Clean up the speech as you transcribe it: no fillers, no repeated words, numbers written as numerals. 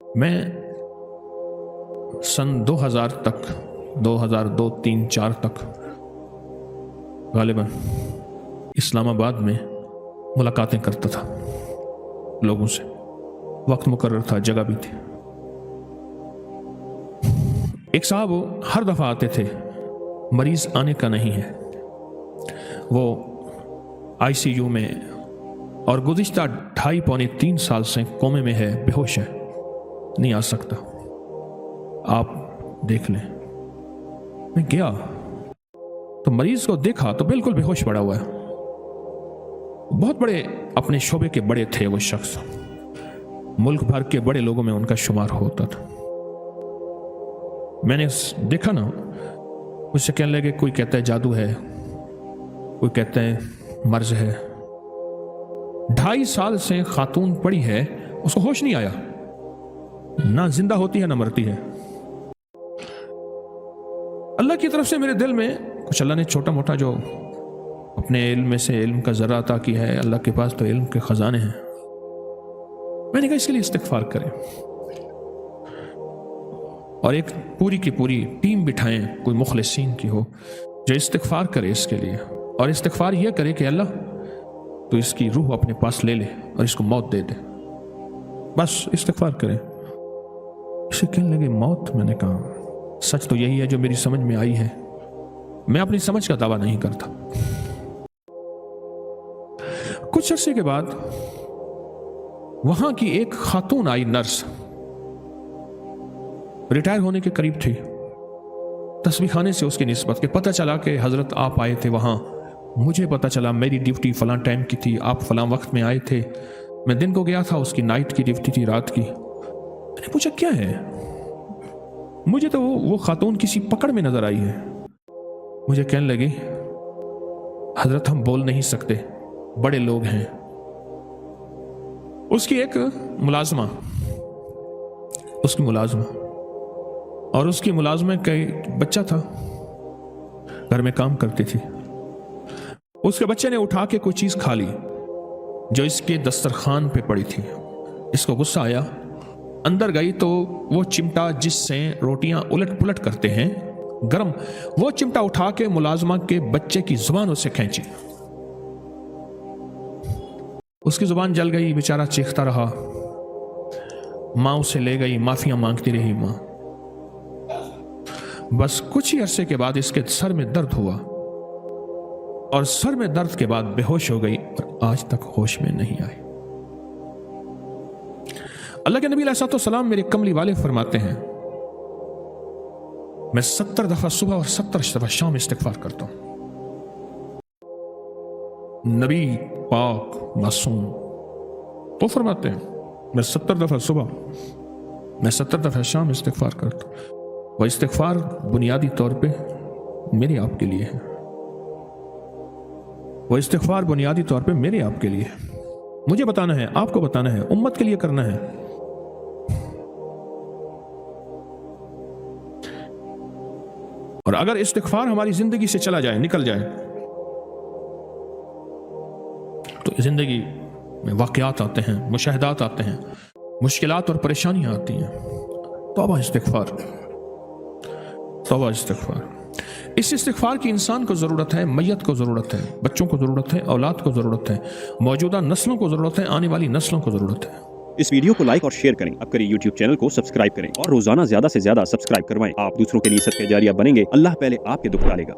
میں सन 2000 तक 2002, 3, 4 तक गालिबन इस्लामाबाद में मुलाकातें करता था लोगों से। वक्त मुकर्रर था, जगह भी थी। एक साहब वो हर दफ़ा आते थे, मरीज़ आने का नहीं है, वो ICU में और गुज़िश्ता 2.5 पौने 3 साल से कोमे में है, बेहोश है, नहीं आ सकता, आप देख लें। मैं गया तो मरीज को देखा तो बिल्कुल बेहोश पड़ा हुआ है। बहुत बड़े अपने शोबे के बड़े थे वो शख्स, मुल्क भर के बड़े लोगों में उनका शुमार होता था। मैंने देखा ना, उससे कहने लगे, कोई कहता है जादू है, कोई कहता है मर्ज है। 2.5 साल से खातून पड़ी है, उसको होश नहीं आया, ना जिंदा होती है ना मरती है। अल्लाह की तरफ से मेरे दिल में कुछ अल्लाह ने छोटा मोटा जो अपने इल्म में से इल्म का जरा अता किया है, अल्लाह के पास तो इल्म के खजाने हैं। मैंने कहा इसके लिए इस्तिग़फ़ार करें और एक पूरी की पूरी टीम बिठाएं, कोई मुखलिसीन की हो जो इस्तिग़फ़ार करे इसके लिए, और इस्तिग़फ़ार यह करे कि अल्लाह तो इसकी रूह अपने पास ले ले और इसको मौत दे दे। बस इस्तिग़फ़ार करें। इसे कहने लगे मौत। मैंने कहा सच तो यही है जो मेरी समझ में आई है, मैं अपनी समझ का दावा नहीं करता। कुछ अरसे के बाद वहां की एक खातून आई, नर्स, रिटायर होने के करीब थी। तस्बीह खाने से उसकी निस्बत के पता चला कि हजरत आप आए थे वहां। मुझे पता चला मेरी ड्यूटी फलां टाइम की थी, आप फलां वक्त में आए थे, मैं दिन को गया था, उसकी नाइट की ड्यूटी थी, रात की। मैंने पूछा क्या है, मुझे तो वो खातून किसी पकड़ में नजर आई है। मुझे कहने लगी हजरत हम बोल नहीं सकते, बड़े लोग हैं। उसकी एक मुलाजमा और उसकी मुलाजमा का बच्चा था, घर में काम करती थी। उसके बच्चे ने उठा के कोई चीज खा ली जो इसके दस्तरखान पे पड़ी थी। इसको गुस्सा आया, अंदर गई तो वो चिमटा जिससे रोटियां उलट पुलट करते हैं गरम, वो चिमटा उठा के मुलाजमा के बच्चे की जुबान उससे खींची। उसकी जुबान जल गई, बेचारा चीखता रहा। मां उसे ले गई, माफिया मांगती रही मां। बस कुछ ही अरसे के बाद इसके सर में दर्द हुआ और सर में दर्द के बाद बेहोश हो गई और आज तक होश में नहीं आई। अल्लाह के नबी अलैहिस्सलाम मेरे कमली वाले फरमाते हैं, मैं 70 दफा सुबह और 70 दफा शाम इस्तिग़फ़ार करता हूं। नबी पाक मासूम तो फरमाते हैं मैं 70 दफा सुबह, मैं 70 दफा शाम इस्तिग़फ़ार करता हूं। वह इस्तिग़फ़ार बुनियादी तौर पे मेरे आपके लिए है, वह इस्तिग़फ़ार बुनियादी तौर पे मेरे आपके लिए है। मुझे बताना है, आपको बताना है, उम्मत के लिए करना है। और अगर इस्तिग़फ़ार हमारी जिंदगी से चला जाए, निकल जाए, तो जिंदगी में वाक़यात आते हैं, मुशाहिदात आते हैं, मुश्किलात और परेशानियां आती हैं। तौबा इस्तिग़फ़ार, तौबा इस्तिग़फ़ार। इस इस्तिग़फ़ार की इंसान को ज़रूरत है, मैयत को ज़रूरत है, बच्चों को ज़रूरत है, औलाद को ज़रूरत है, मौजूदा नस्लों को ज़रूरत है, आने वाली नस्लों को ज़रूरत है। इस वीडियो को लाइक और शेयर करें, अब करें YouTube चैनल को सब्सक्राइब करें और रोजाना ज्यादा से ज्यादा सब्सक्राइब करवाएं। आप दूसरों के लिए सदका जारिया बनेंगे, अल्लाह पहले आपके दुख टालेगा।